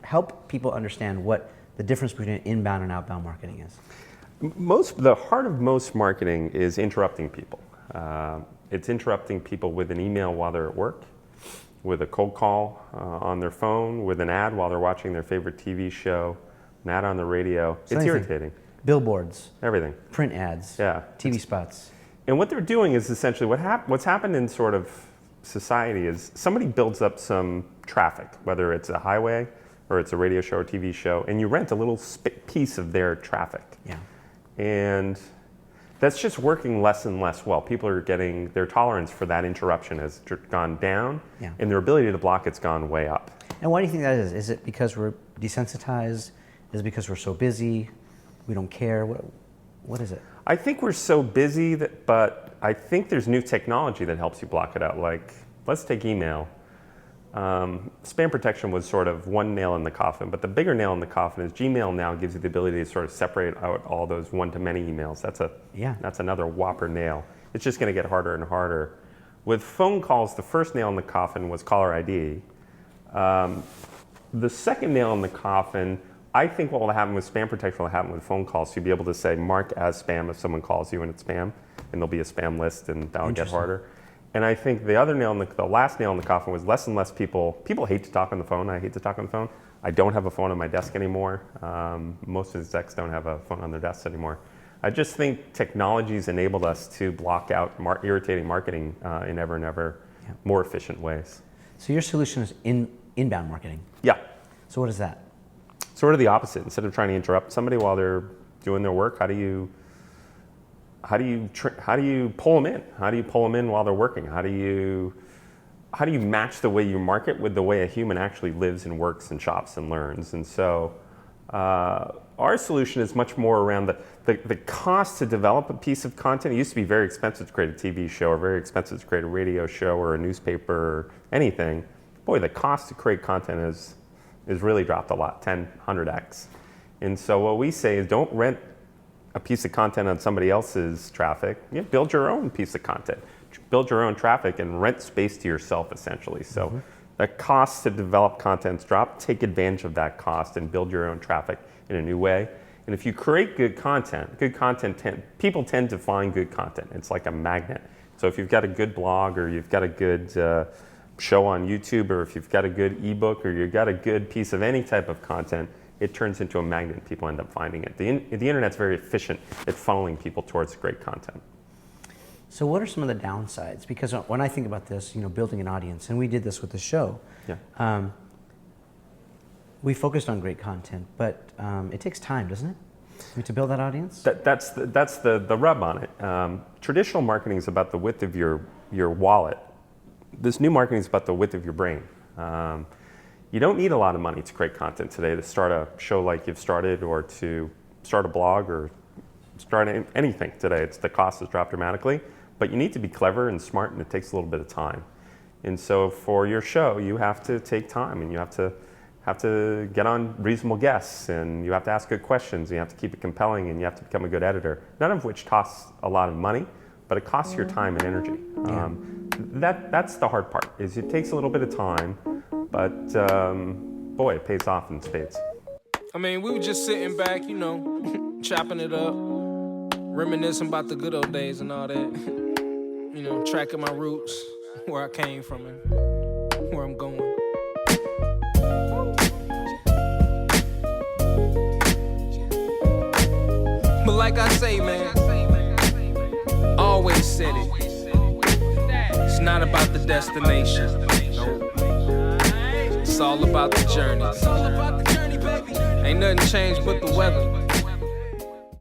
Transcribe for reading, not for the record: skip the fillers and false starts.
help people understand what the difference between inbound and outbound marketing is. The heart of most marketing is interrupting people. It's interrupting people with an email while they're at work, with a cold call on their phone, with an ad while they're watching their favorite TV show, an ad on the radio. It's irritating. Billboards. Everything. Print ads. Yeah. TV spots. And what they're doing is essentially what's happened in sort of society is somebody builds up some traffic, whether it's a highway or it's a radio show or TV show, and you rent a little piece of their traffic. Yeah. And that's just working less and less well. People are getting, their tolerance for that interruption has gone down, and their ability to block it's gone way up. And why do you think that is? Is it because we're desensitized? Is it because we're so busy? We don't care? What is it? I think we're so busy, but I think there's new technology that helps you block it out. Like, let's take email. Spam protection was sort of one nail in the coffin, but the bigger nail in the coffin is Gmail now gives you the ability to sort of separate out all those one-to-many emails. That's another whopper nail. It's just going to get harder and harder. With phone calls, the first nail in the coffin was caller ID. The second nail in the coffin, I think what will happen with spam protection will happen with phone calls. You'll be able to say mark as spam if someone calls you and it's spam, and there'll be a spam list, and that'll get harder. And I think the last nail in the coffin was less and less people hate to talk on the phone. I hate to talk on the phone. I don't have a phone on my desk anymore. Most of the execs don't have a phone on their desks anymore. I just think technology's enabled us to block out irritating marketing in ever and ever more efficient ways. So your solution is inbound marketing? Yeah. So what is that? Sort of the opposite. Instead of trying to interrupt somebody while they're doing their work, how do you pull them in? How do you pull them in while they're working? How do you match the way you market with the way a human actually lives and works and shops and learns? And so our solution is much more around the cost to develop a piece of content. It used to be very expensive to create a TV show or very expensive to create a radio show or a newspaper or anything. Boy, the cost to create content is really dropped a lot, 10, 100x. And so what we say is don't rent a piece of content on somebody else's traffic. Build your own piece of content. Build your own traffic and rent space to yourself, essentially. So the cost to develop content's dropped. Take advantage of that cost and build your own traffic in a new way. And if you create good content, people tend to find good content. It's like a magnet. So if you've got a good blog or you've got a good show on YouTube, or if you've got a good ebook or you've got a good piece of any type of content, it turns into a magnet. People end up finding it. The internet's very efficient at funneling people towards great content. So what are some of the downsides? Because when I think about this, building an audience, and we did this with the show, we focused on great content, but it takes time, doesn't it? To build that audience? That's the rub on it. Traditional marketing is about the width of your wallet. This new marketing is about the width of your brain. You don't need a lot of money to create content today to start a show like you've started, or to start a blog, or start anything today. The cost has dropped dramatically, but you need to be clever and smart, and it takes a little bit of time. And so for your show, you have to take time, and you have to get on reasonable guests, and you have to ask good questions, and you have to keep it compelling, and you have to become a good editor. None of which costs a lot of money, but it costs your time and energy. That's the hard part, is it takes a little bit of time, but boy, it pays off in spades. I mean, we were just sitting back, chopping it up, reminiscing about the good old days and all that. Tracking my roots, where I came from and where I'm going. But like I say, man, always said it. It's not about the destination. It's all about the journey. Ain't nothing changed but the weather.